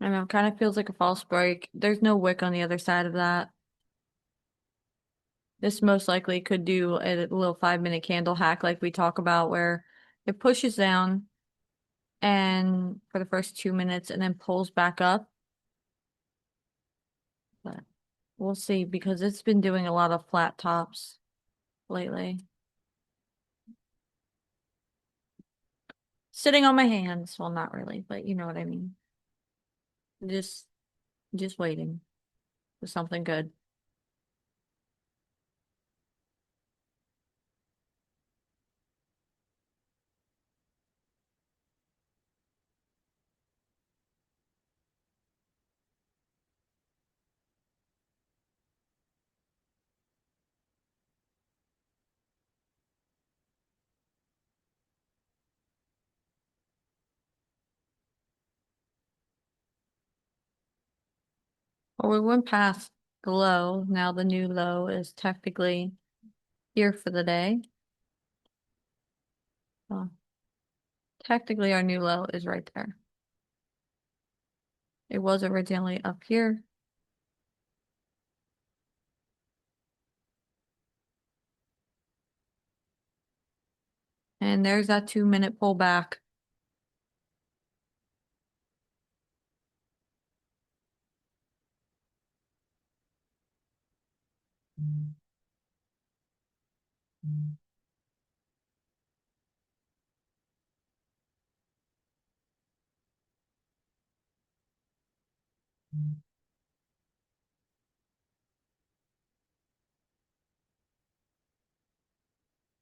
I know, kind of feels like a false break. There's no wick on the other side of that. This most likely could do a little 5-minute candle hack like we talk about where it pushes down and for the first 2 minutes and then pulls back up. But we'll see because it's been doing a lot of flat tops lately. Sitting on my hands. Well, not really, but you know what I mean. Just just waiting for something good. Well, we went past the low. Now the new low is technically here for the day. Well, technically our new low is right there. It was originally up here. And there's that 2-minute pullback.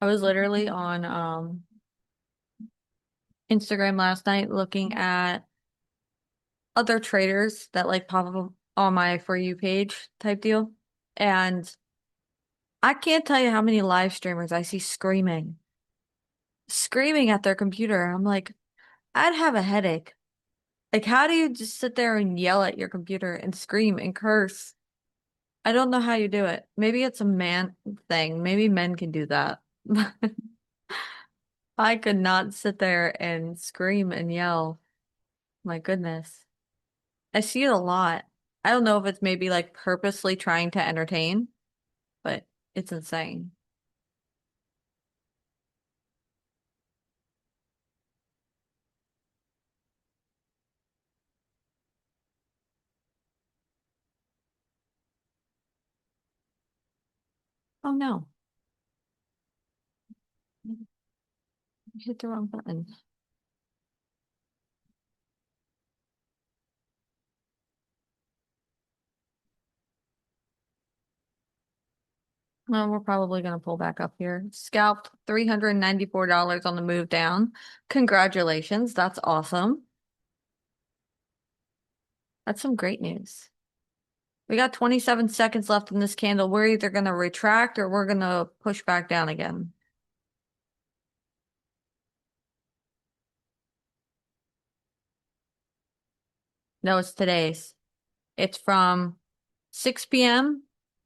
I was literally on Instagram last night looking at other traders that like pop up on my For You page type deal. And I can't tell you how many live streamers I see screaming at their computer. I'm like, I'd have a headache. Like, how do you just sit there and yell at your computer and scream and curse? I don't know how you do it. Maybe it's a man thing. Maybe men can do that. I could not sit there and scream and yell. My goodness. I see it a lot. I don't know if it's maybe like purposely trying to entertain, but it's insane. Oh no, I hit the wrong button. Well, we're probably going to pull back up here. Scalped $394 on the move down. Congratulations. That's awesome. That's some great news. We got 27 seconds left in this candle. We're either going to retract or we're going to push back down again. No, it's today's. It's from 6 p.m.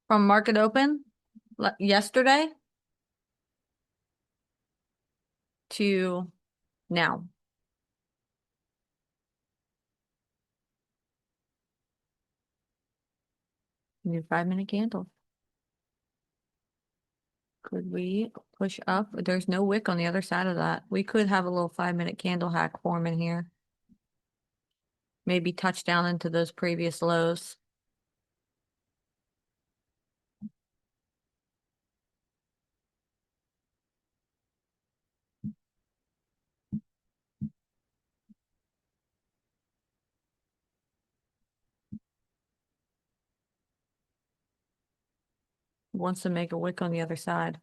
from market open yesterday to now. New 5-minute candle. Could we push up? There's no wick on the other side of that. We could have a little 5-minute candle hack form in here. Maybe touch down into those previous lows. Wants to make a wick on the other side.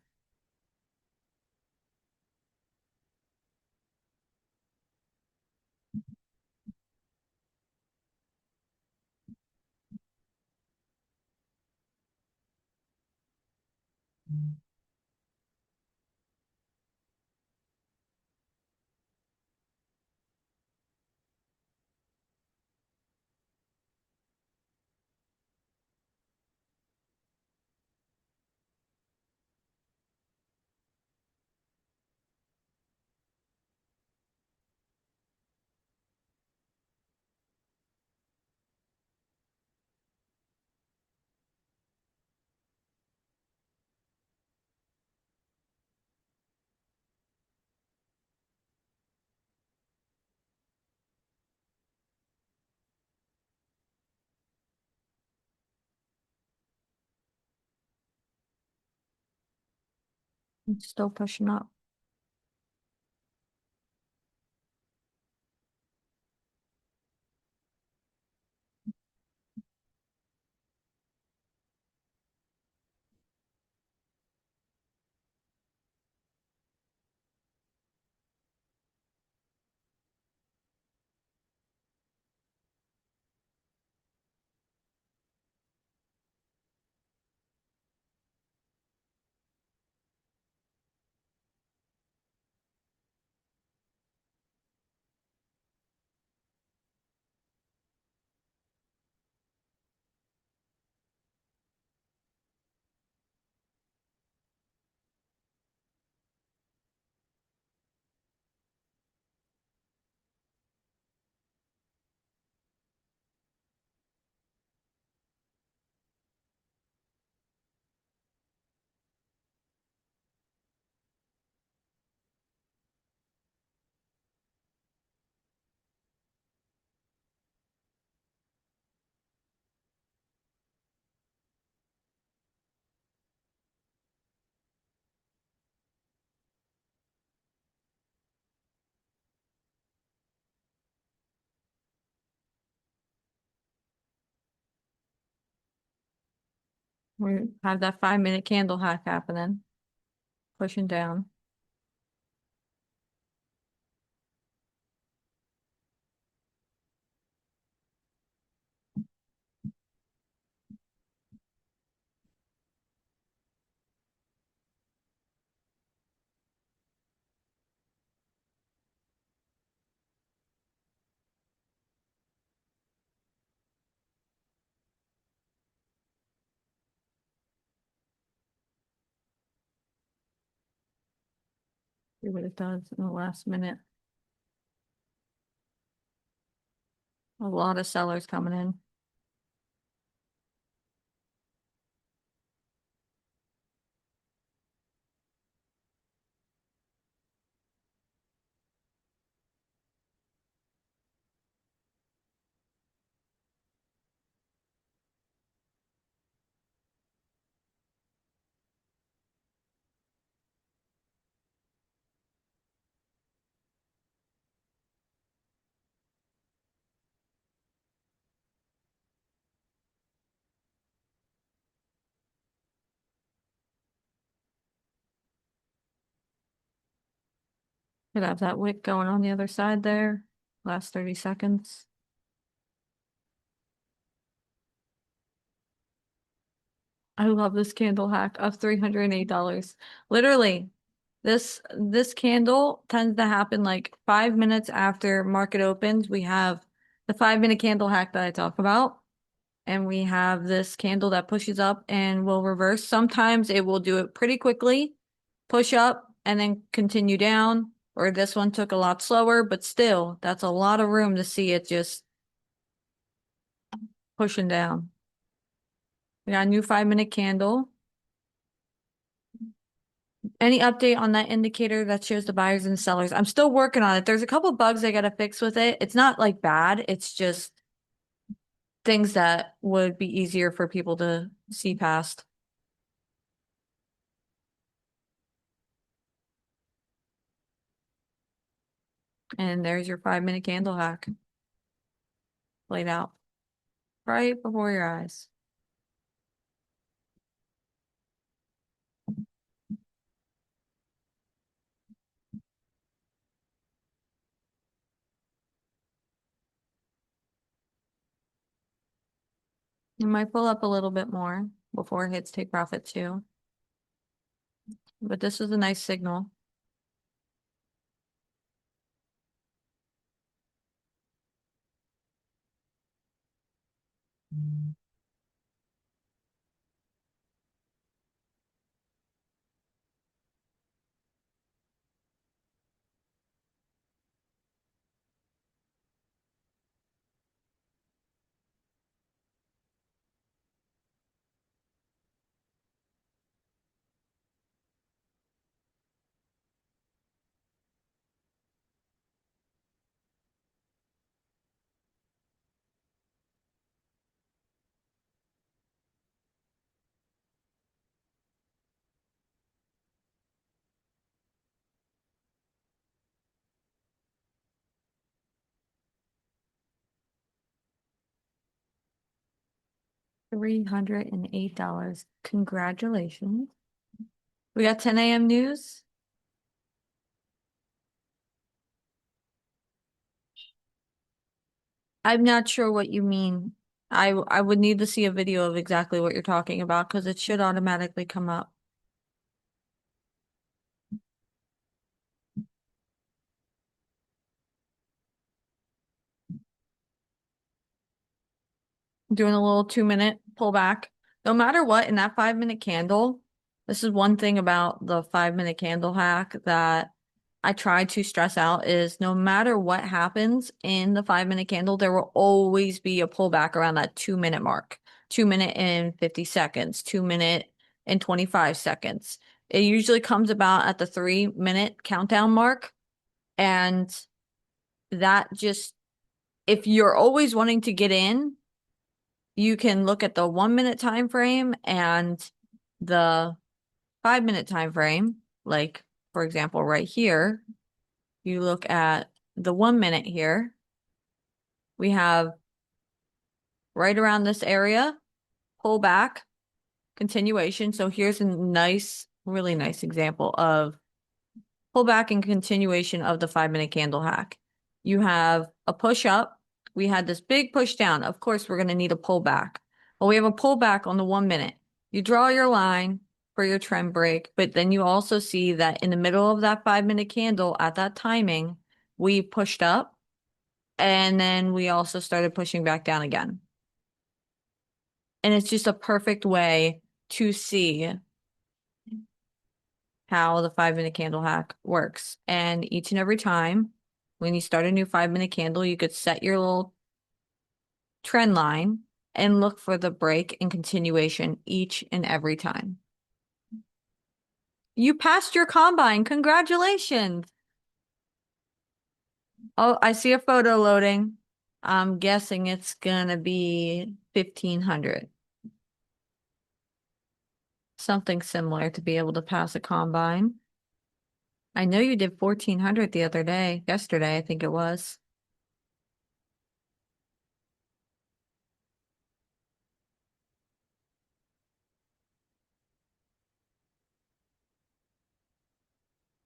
It's still pushing up. We have that 5 minute candle hack happening, pushing down. See what it does in the last minute. A lot of sellers coming in. Could have that wick going on the other side there. Last 30 seconds. I love this candle hack of $308. Literally, this candle tends to happen like 5 minutes after market opens. We have the 5 minute candle hack that I talk about, and we have this candle that pushes up and will reverse. Sometimes it will do it pretty quickly, push up and then continue down, or this one took a lot slower, but still, that's a lot of room to see it just pushing down. We got a new 5 minute candle. Any update on that indicator that shows the buyers and sellers? I'm still working on it. There's a couple bugs I gotta fix with it. It's not like bad. It's just things that would be easier for people to see past. And there's your 5 minute candle hack laid out right before your eyes. It might pull up a little bit more before it hits take profit too. But this is a nice signal. $308. Congratulations. We got 10 a.m. news. I'm not sure what you mean. I would need to see a video of exactly what you're talking about because it should automatically come up. Doing a little 2-minute pullback. No matter what, in that 5-minute candle, this is one thing about the 5-minute candle hack that I try to stress out is no matter what happens in the 5-minute candle, there will always be a pullback around that 2-minute mark. 2-minute and 50 seconds, 2-minute and 25 seconds. It usually comes about at the 3-minute countdown mark. And that just, if you're always wanting to get in, you can look at the 1-minute time frame and the 5-minute time frame. Like, for example, right here, you look at the 1-minute here. We have right around this area, pull back, continuation. So here's a nice, really nice example of pullback and continuation of the 5-minute candle hack. You have a push up. We had this big push down. Of course, we're going to need a pullback. Well, we have a pullback on the 1-minute. You draw your line for your trend break, but then you also see that in the middle of that 5-minute candle at that timing, we pushed up and then we also started pushing back down again. And it's just a perfect way to see how the 5-minute candle hack works. And each and every time when you start a new 5-minute candle, you could set your little trend line and look for the break and continuation each and every time. You passed your combine. Congratulations. Oh, I see a photo loading. I'm guessing it's gonna be 1,500. Something similar to be able to pass a combine. I know you did 1,400 the other day, yesterday, I think it was.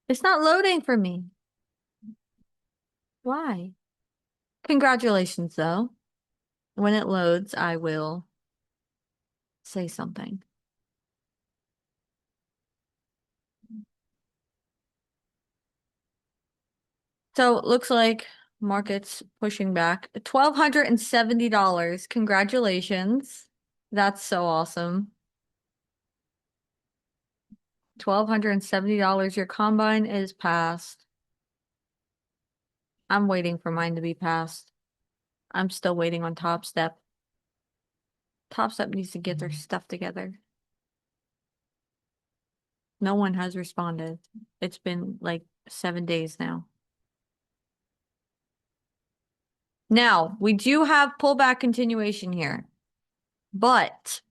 It's not loading for me. Why? Congratulations, though. When it loads, I will say something. So it looks like market's pushing back. $1,270. Congratulations. That's so awesome. $1,270. Your combine is passed. I'm waiting for mine to be passed. I'm still waiting on Top Step. Top Step needs to get their stuff together. No one has responded. It's been like 7 days now. Now, we do have pullback continuation here, but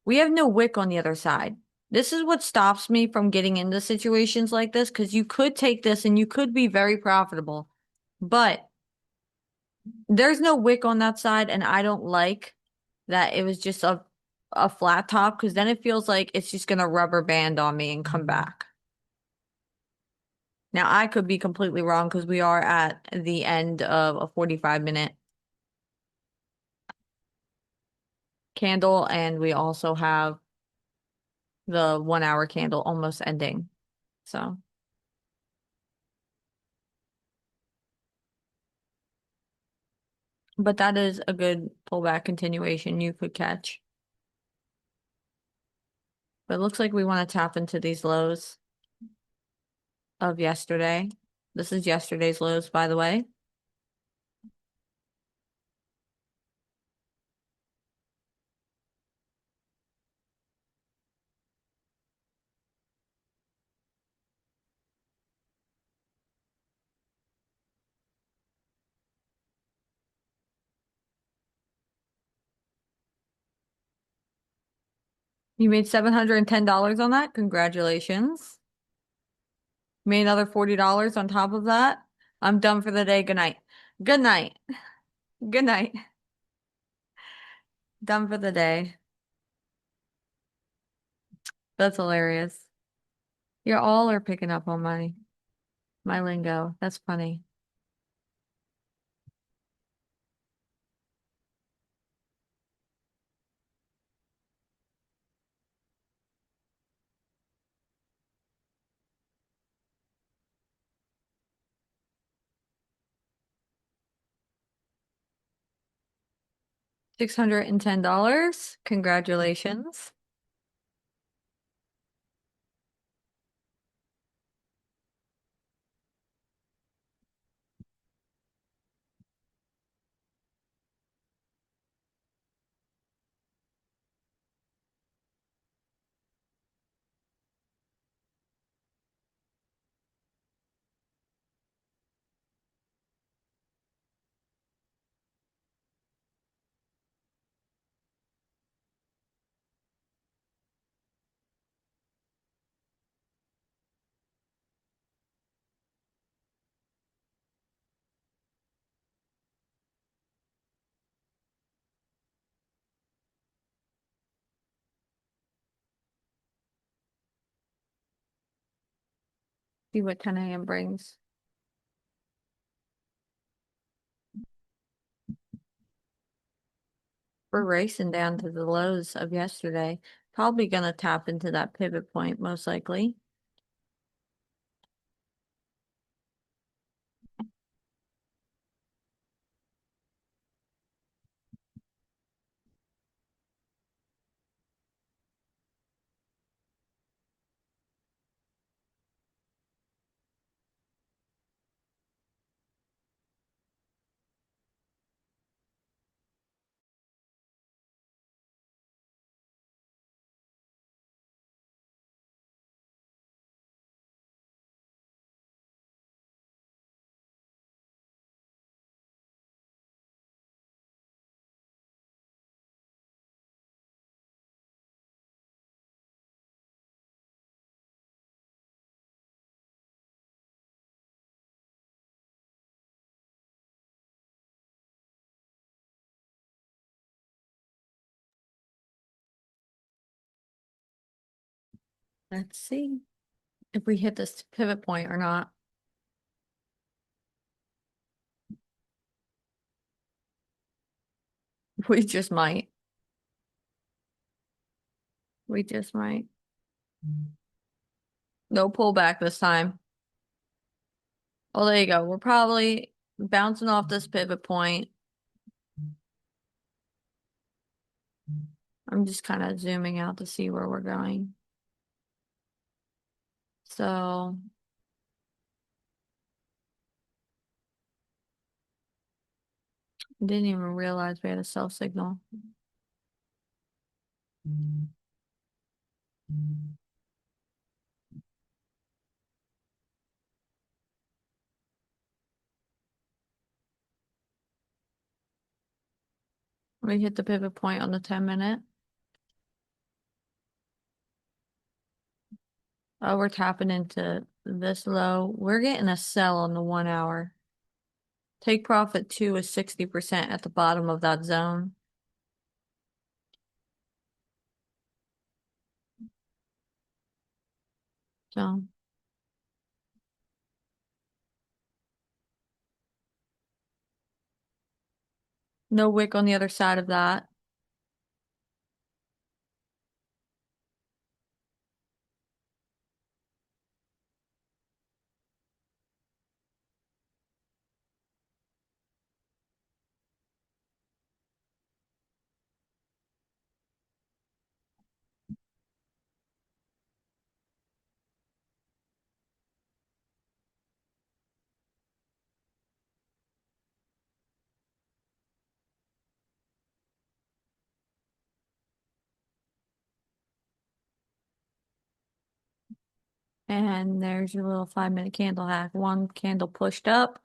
we have no wick on the other side. This is what stops me from getting into situations like this because you could take this and you could be very profitable, but there's no wick on that side, and I don't like that it was just a flat top because then it feels like it's just gonna rubber band on me and come back. Now, I could be completely wrong because we are at the end of a 45-minute candle, and we also have the 1-hour candle almost ending. So, but that is a good pullback continuation you could catch. But it looks like we want to tap into these lows of yesterday. This is yesterday's lows, by the way. You made $710 on that. Congratulations. Made another $40 on top of that. I'm done for the day. Good night. Good night. Good night. Done for the day. That's hilarious. You all are picking up on my lingo. That's funny. $610. Congratulations. See what 10 a.m. brings. We're racing down to the lows of yesterday. Probably gonna tap into that pivot point, most likely. Let's see if we hit this pivot point or not. We just might. We just might. No pullback this time. Oh, there you go. We're probably bouncing off this pivot point. I'm just kind of zooming out to see where we're going. So didn't even realize we had a sell signal. We hit the pivot point on the 10-minute. Oh, we're tapping into this low. We're getting a sell on the 1 hour. Take profit 2 is 60% at the bottom of that zone. So no wick on the other side of that. And there's your little 5-minute candle hack. One candle pushed up.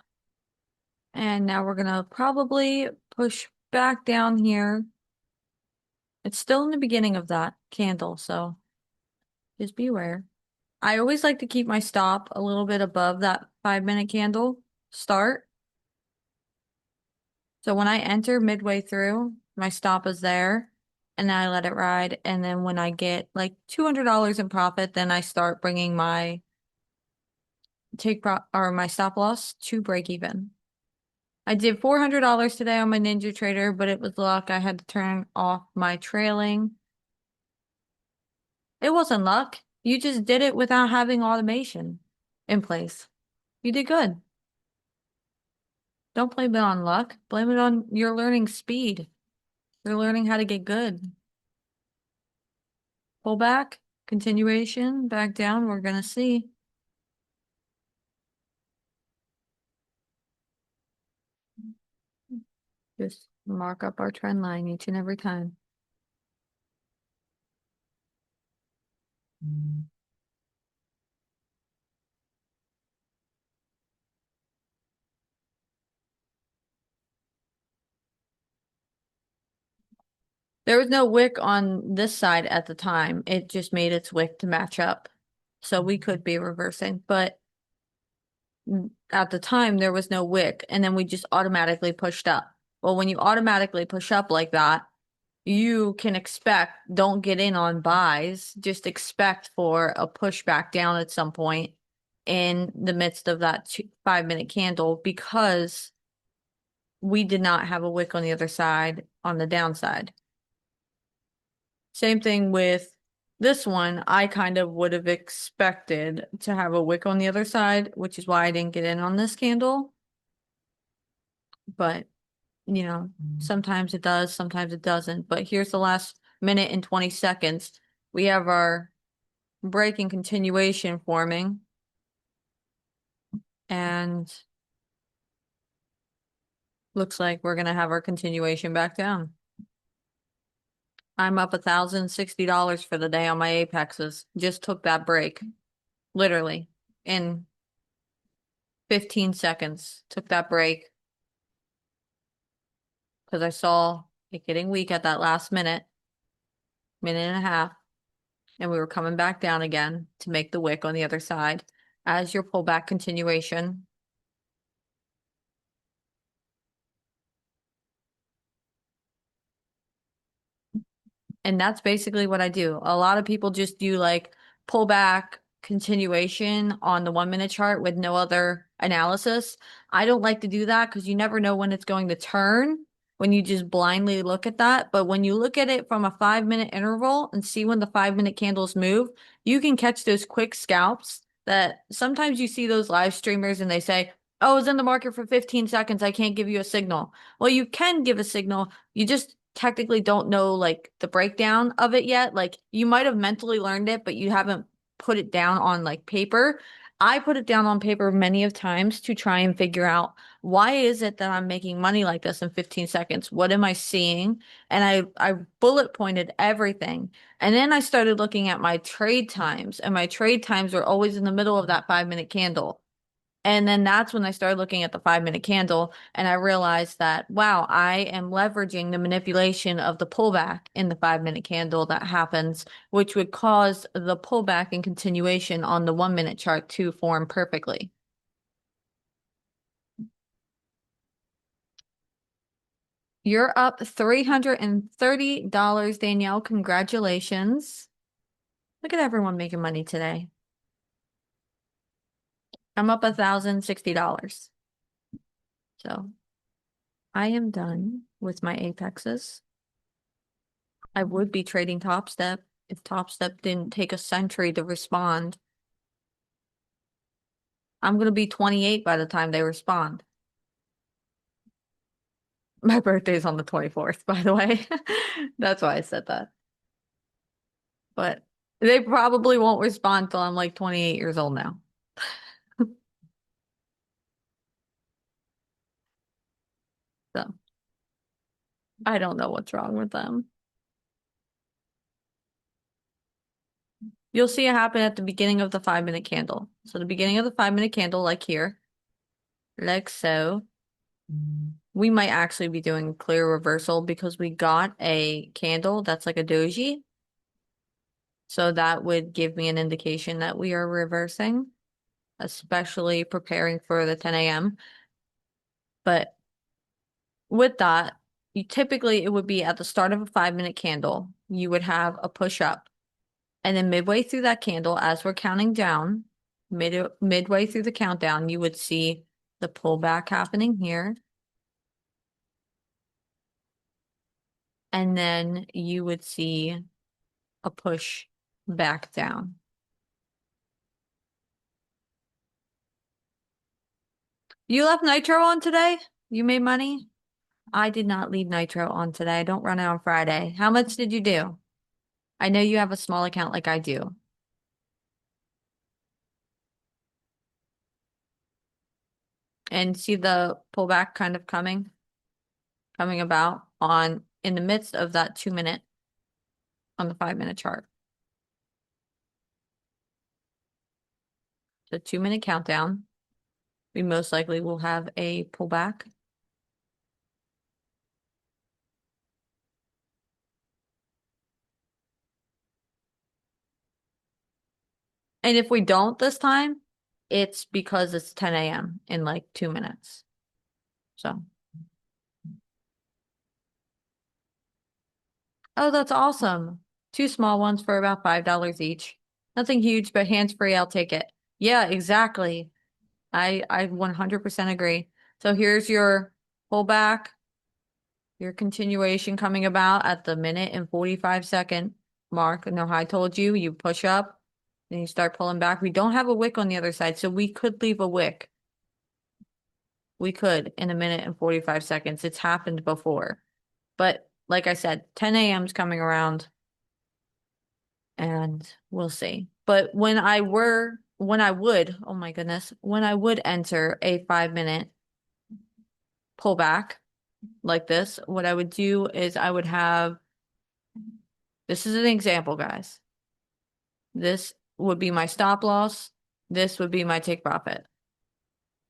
And now we're gonna probably push back down here. It's still in the beginning of that candle, so just beware. I always like to keep my stop a little bit above that 5-minute candle start. So when I enter midway through, my stop is there. and I let it ride. And then when I get like $200 in profit, then I start bringing my my stop loss to break even. I did $400 today on my Ninja Trader, but it was luck. I had to turn off my trailing. It wasn't luck. You just did it without having automation in place. You did good. Don't blame it on luck. Blame it on your learning speed. You're learning how to get good. Pull back, continuation, back down. We're gonna see. Just mark up our trend line each and every time. There was no wick on this side at the time. It just made its wick to match up. So we could be reversing, but at the time there was no wick, and then we just automatically pushed up. Well, when you automatically push up like that, you can expect, don't get in on buys, just expect for a push back down at some point in the midst of that 5-minute candle, because we did not have a wick on the other side on the downside. Same thing with this one. I kind of would have expected to have a wick on the other side, which is why I didn't get in on this candle. But, sometimes it does, sometimes it doesn't. But here's the last minute and 20 seconds. We have our breaking continuation forming. And looks like we're going to have our continuation back down. I'm up $1,060 for the day on my apexes. Just took that break. Literally. In 15 seconds. Took that break. Because I saw it getting weak at that last minute and a half. And we were coming back down again to make the wick on the other side as your pullback continuation. And that's basically what I do. A lot of people just do like pullback continuation on the 1-minute chart with no other analysis. I don't like to do that because you never know when it's going to turn when you just blindly look at that. But when you look at it from a 5-minute interval and see when the 5-minute candles move, you can catch those quick scalps that sometimes you see those live streamers and they say, "Oh, it's in the market for 15 seconds. I can't give you a signal." Well, you can give a signal. You just technically don't know like the breakdown of it yet. Like you might have mentally learned it, but you haven't put it down on like paper. I put it down on paper many of times to try and figure out, why is it that I'm making money like this in 15 seconds? What am I seeing? And I bullet pointed everything. And then I started looking at my trade times, and my trade times are always in the middle of that 5-minute candle. And then that's when I started looking at the 5-minute candle, and I realized that, wow, I am leveraging the manipulation of the pullback in the 5-minute candle that happens, which would cause the pullback and continuation on the 1-minute chart to form perfectly. You're up $330, Danielle. Congratulations. Look at everyone making money today. I'm up $1,060. So I am done with my apexes. I would be trading Top Step if Top Step didn't take a century to respond. I'm going to be 28 by the time they respond. My birthday's on the 24th, by the way. That's why I said that. But they probably won't respond till I'm like 28 years old now. So I don't know what's wrong with them. You'll see it happen at the beginning of the 5-minute candle. So the beginning of the 5-minute candle, like here, like so. We might actually be doing clear reversal because we got a candle that's like a doji. So that would give me an indication that we are reversing, especially preparing for the 10 a.m. But with that, you typically it would be at the start of a 5 minute candle, you would have a push up. And then midway through that candle, as we're counting down, midway through the countdown, you would see the pullback happening here. And then you would see a push back down. You left Nitro on today? You made money? I did not leave Nitro on today. I don't run it on Friday. How much did you do? I know you have a small account like I do. And see the pullback kind of coming about on in the midst of that 2 minute on the 5 minute chart. The 2 minute countdown. We most likely will have a pullback. And if we don't this time, it's because it's 10 a.m. in like 2 minutes. So, oh, that's awesome. Two small ones for about $5 each. Nothing huge, but hands-free, I'll take it. Yeah, exactly. I 100% agree. So here's your pullback, your continuation coming about at the minute and 45-second mark. No, I told you, you push up, then you start pulling back. We don't have a wick on the other side, so we could leave a wick. We could in a minute and 45 seconds. It's happened before. But like I said, 10 a.m. is coming around and we'll see. But oh my goodness, when I would enter a 5 minute pullback like this, what I would do is I would have, this is an example, guys. This would be my stop loss. This would be my take profit.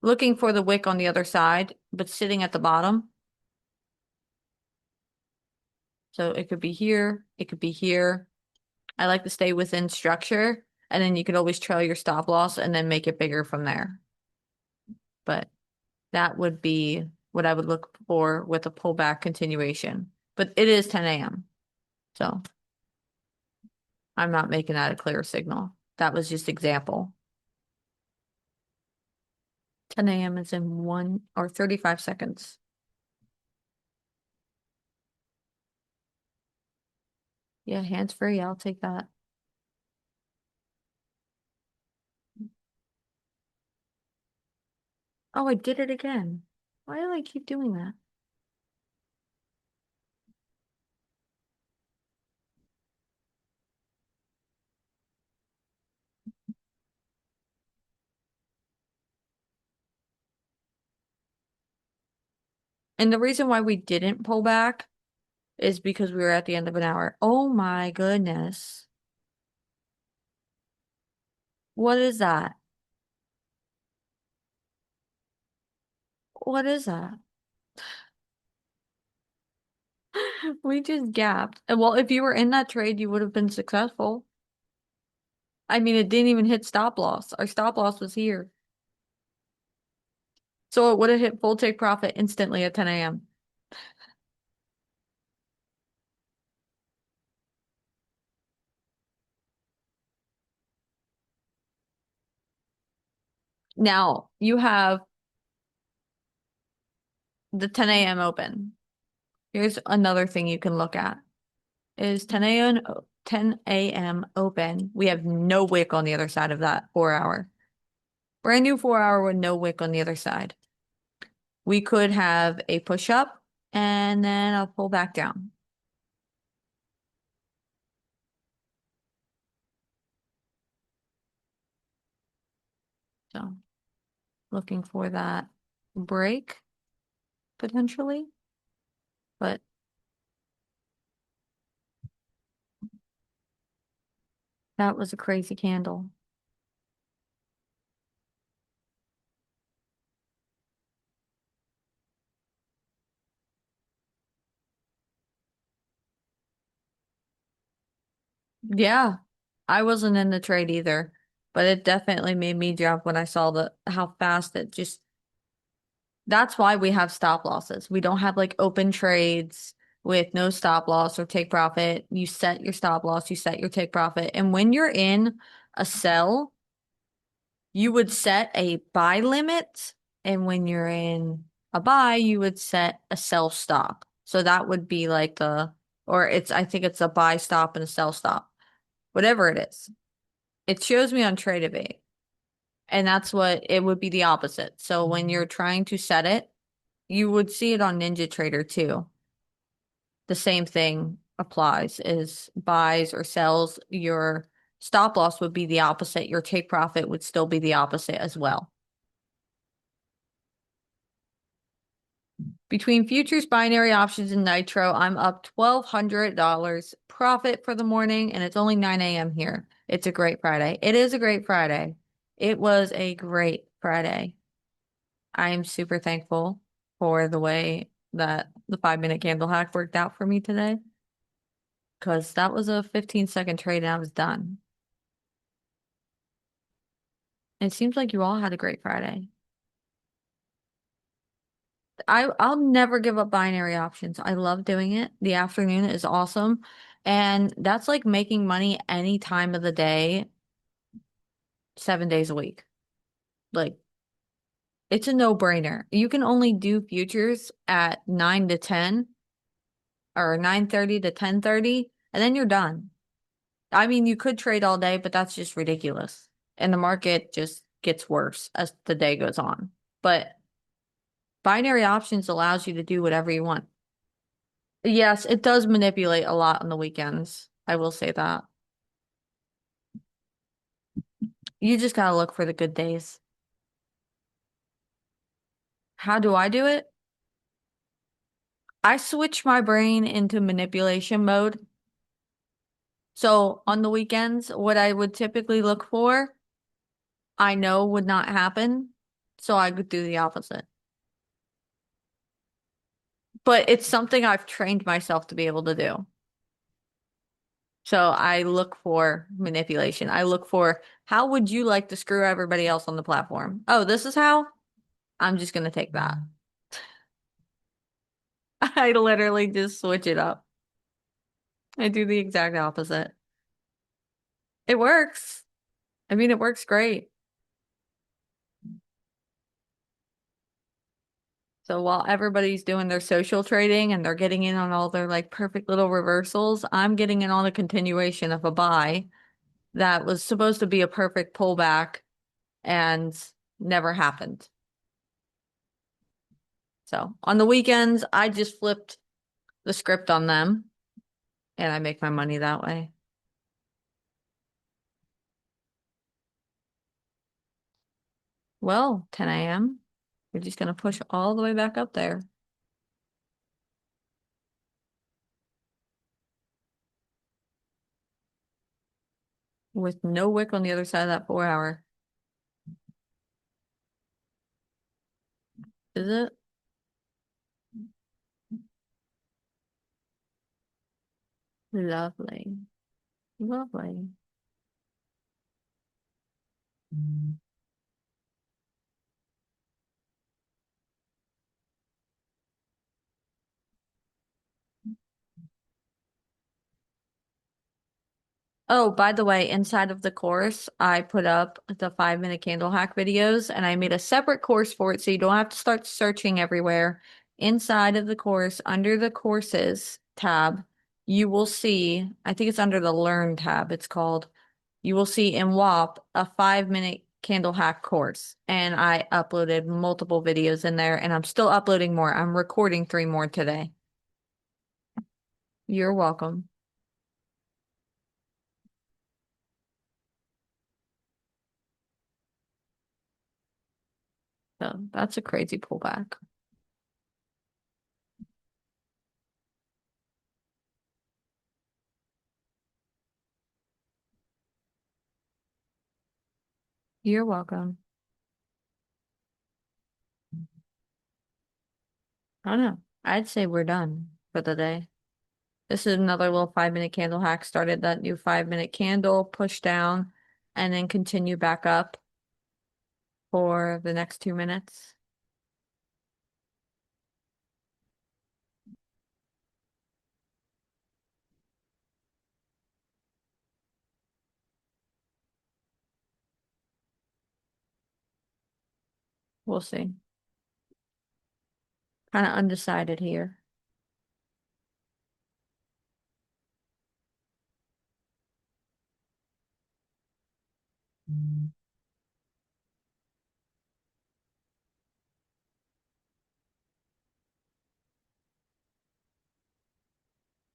Looking for the wick on the other side, but sitting at the bottom. So it could be here, it could be here. I like to stay within structure, and then you could always trail your stop loss and then make it bigger from there. But that would be what I would look for with a pullback continuation. But it is 10 a.m. So I'm not making that a clear signal. That was just example. 10 a.m. is in 1 or 35 seconds. Yeah, hands free. I'll take that. Oh, I did it again. Why do I keep doing that? And the reason why we didn't pull back is because we were at the end of an hour. Oh my goodness. What is that? What is that? We just gapped. Well, if you were in that trade, you would have been successful. I mean, it didn't even hit stop loss. Our stop loss was here. So it would have hit full take profit instantly at 10 a.m. Now you have the 10 a.m. open. Here's another thing you can look at is 10 a.m. open. We have no wick on the other side of that 4 hour. Brand new 4 hour with no wick on the other side. We could have a push up and then I'll pull back down. So looking for that break potentially, but that was a crazy candle. Yeah, I wasn't in the trade either, but it definitely made me jump when I saw the how fast it just That's why we have stop losses. We don't have like open trades with no stop loss or take profit. You set your stop loss, you set your take profit. And when you're in a sell, you would set a buy limit. And when you're in a buy, you would set a sell stop. So that would be like I think it's a buy stop and a sell stop, whatever it is. It shows me on Trading. And that's what it would be the opposite. So when you're trying to set it, you would see it on Ninja Trader too. The same thing applies is buys or sells. Your stop loss would be the opposite. Your take profit would still be the opposite as well. Between futures, binary options, and nitro, I'm up $1,200 profit for the morning, and it's only 9 a.m. here. It's a great Friday. It is a great Friday. It was a great Friday. I am super thankful for the way that the 5 minute candle hack worked out for me today. Because that was a 15-second trade and I was done. It seems like you all had a great Friday. I'll never give up binary options. I love doing it. The afternoon is awesome. And that's like making money any time of the day, 7 days a week. Like it's a no-brainer. You can only do futures at 9 to 10 or 9:30 to 10:30, and then you're done. I mean, you could trade all day, but that's just ridiculous. And the market just gets worse as the day goes on. But binary options allows you to do whatever you want. Yes, it does manipulate a lot on the weekends. I will say that. You just gotta look for the good days. How do I do it? I switch my brain into manipulation mode. So on the weekends, what I would typically look for, I know would not happen. So I could do the opposite. But it's something I've trained myself to be able to do. So I look for manipulation. I look for how would you like to screw everybody else on the platform? Oh, this is how? I'm just gonna take that. I literally just switch it up. I do the exact opposite. It works. I mean, it works great. So while everybody's doing their social trading and they're getting in on all their like perfect little reversals, I'm getting in on a continuation of a buy that was supposed to be a perfect pullback and never happened. So on the weekends, I just flipped the script on them and I make my money that way. Well, 10 a.m. We're just gonna push all the way back up there. With no wick on the other side of that 4 hour. Is it? Lovely. Lovely. Oh, by the way, inside of the course, I put up the 5 minute candle hack videos and I made a separate course for it so you don't have to start searching everywhere. Inside of the course, under the courses tab, you will see, I think it's under the learn tab, it's called, you will see in WAP a 5 minute candle hack course. And I uploaded multiple videos in there and I'm still uploading more. I'm recording 3 more today. You're welcome. So that's a crazy pullback. You're welcome. I don't know. I'd say we're done for the day. This is another little 5 minute candle hack. Started that new 5 minute candle, push down, and then continue back up for the next 2 minutes. We'll see. Kind of undecided here.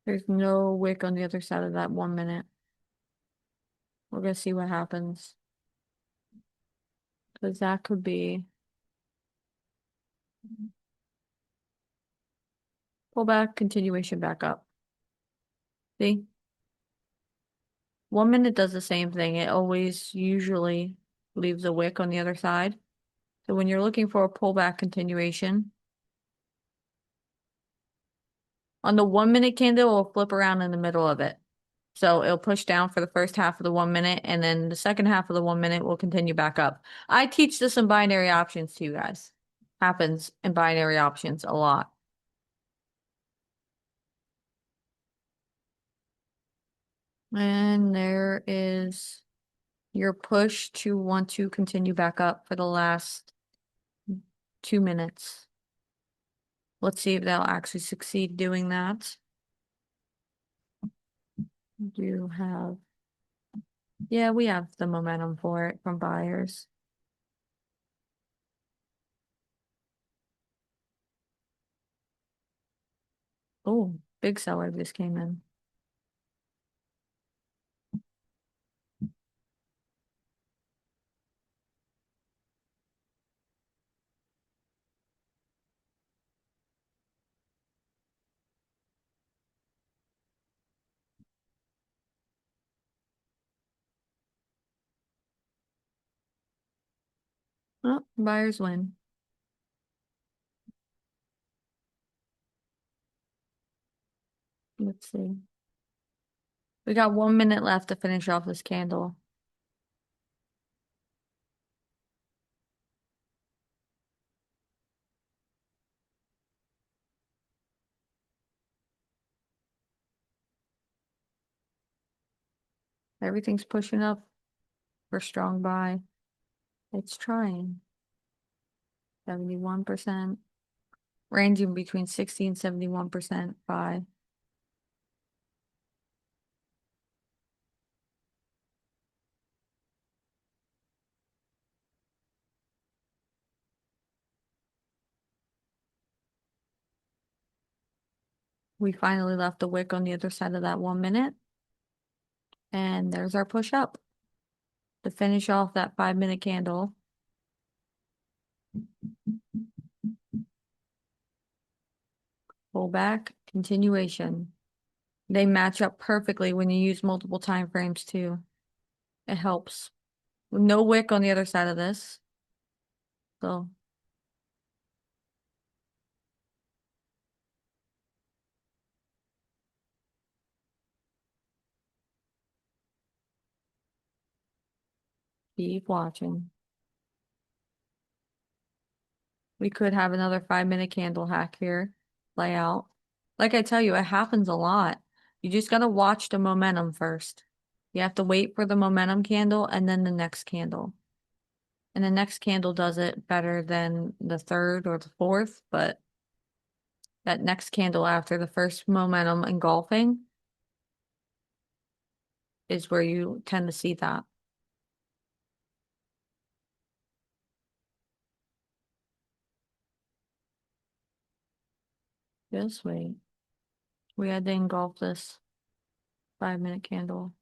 There's no wick on the other side of that 1 minute. We're gonna see what happens. Because that could be pullback, continuation back up. See? 1 minute does the same thing. It always usually leaves a wick on the other side. So when you're looking for a pullback continuation, on the 1 minute candle, it'll flip around in the middle of it. So it'll push down for the first half of the 1 minute, and then the second half of the 1 minute will continue back up. I teach this in binary options to you guys. Happens in binary options a lot. And there is your push to want to continue back up for the last 2 minutes. Let's see if they'll actually succeed doing that. Do have, yeah, we have the momentum for it from buyers. Oh, big seller just came in. Oh, buyers win. Let's see. We got 1 minute left to finish off this candle. Everything's pushing up for strong buy. It's trying. 71%. Ranging between 60 and 71% buy. We finally left the wick on the other side of that 1 minute. And there's our push up to finish off that 5 minute candle. Pull back, continuation. They match up perfectly when you use multiple time frames too. It helps. No wick on the other side of this. So keep watching. We could have another 5 minute candle hack here play out. Like I tell you, it happens a lot. You just gotta watch the momentum first. You have to wait for the momentum candle and then the next candle. And the next candle does it better than the third or the fourth, but that next candle after the first momentum engulfing is where you tend to see that. Just wait. We had to engulf this 5 minute candle.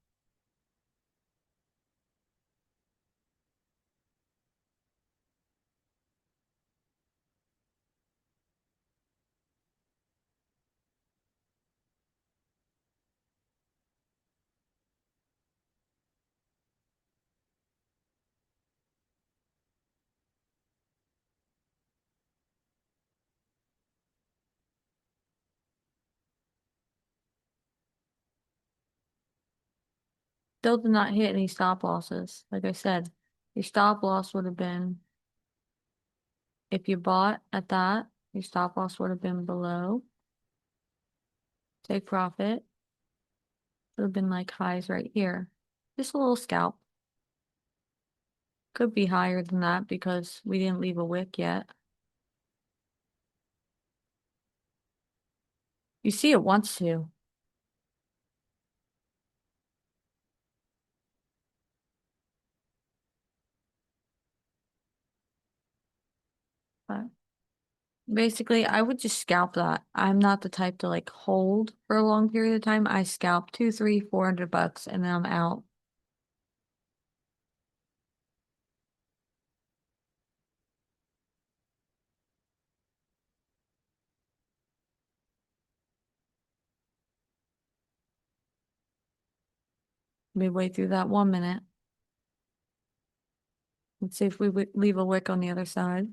Still did not hit any stop losses. Like I said, your stop loss would have been, if you bought at that, your stop loss would have been below. Take profit. Would have been like highs right here. Just a little scalp. Could be higher than that because we didn't leave a wick yet. You see it wants to. But basically, I would just scalp that. I'm not the type to like hold for a long period of time. I scalp 2, 3, 400 bucks and then I'm out. Midway through that 1 minute. Let's see if we leave a wick on the other side.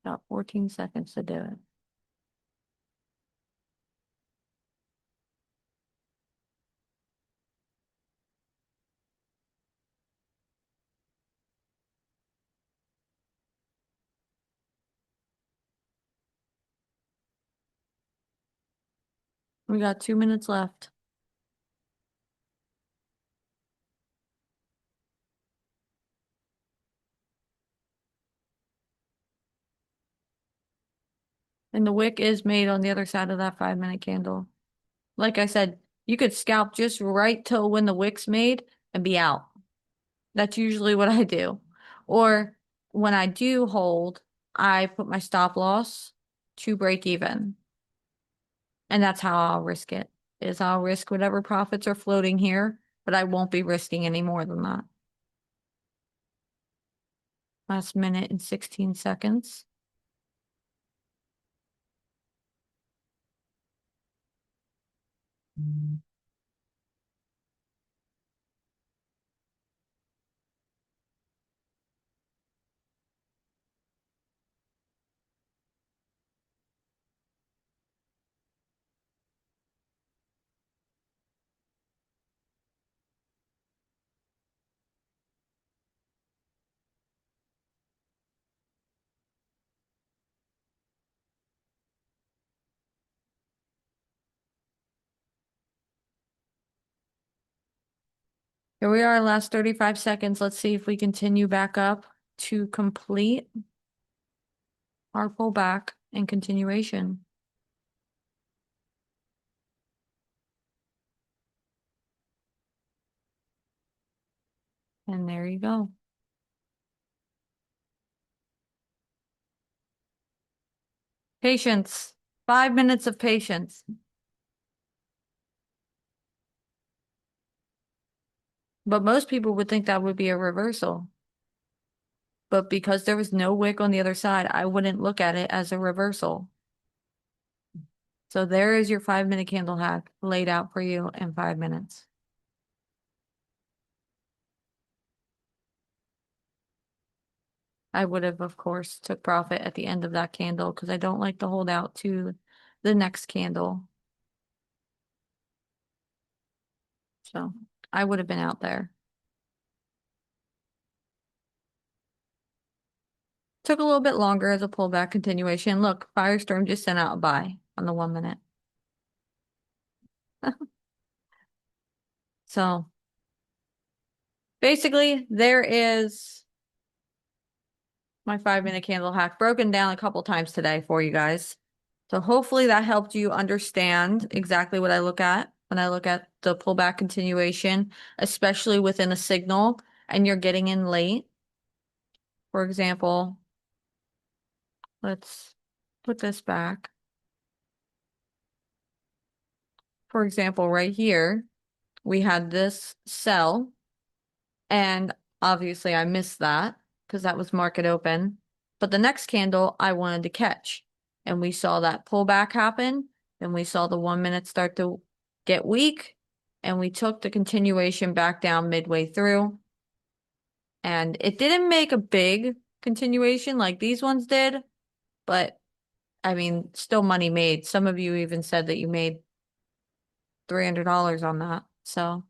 Got 14 seconds to do it. We got 2 minutes left. And the wick is made on the other side of that 5 minute candle. Like I said, you could scalp just right till when the wick's made and be out. That's usually what I do. Or when I do hold, I put my stop loss to break even. And that's how I'll risk it. Is I'll risk whatever profits are floating here, but I won't be risking any more than that. Last minute and 16 seconds. Here we are, last 35 seconds. Let's see if we continue back up to complete our pullback and continuation. And there you go. Patience. 5 minutes of patience. But most people would think that would be a reversal. But because there was no wick on the other side, I wouldn't look at it as a reversal. So there is your 5 minute candle hack laid out for you in 5 minutes. I would have, of course, took profit at the end of that candle because I don't like to hold out to the next candle. So I would have been out there. Took a little bit longer as a pullback continuation. Look, Firestorm just sent out a buy on the 1 minute. So basically, there is my 5 minute candle hack broken down a couple times today for you guys. So hopefully that helped you understand exactly what I look at when I look at the pullback continuation, especially within a signal and you're getting in late. For example, let's put this back. For example, right here, we had this sell, and obviously I missed that because that was market open. But the next candle I wanted to catch, and we saw that pullback happen, and we saw the 1 minute start to get weak, and we took the continuation back down midway through. And it didn't make a big continuation like these ones did, but I mean, still money made. Some of you even said that you made $300 on that. So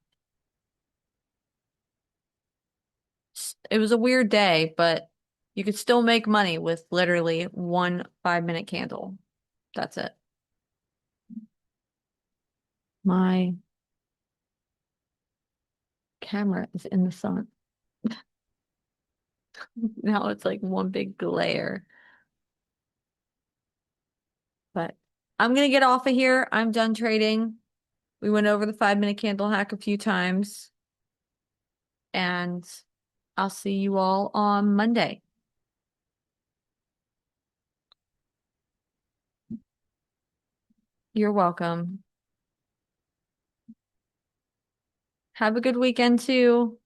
it was a weird day, but you could still make money with literally one 5 minute candle. That's it. My camera is in the sun. Now it's like one big glare. But I'm gonna get off of here. I'm done trading. We went over the 5 minute candle hack a few times, and I'll see you all on Monday. You're welcome. Have a good weekend too.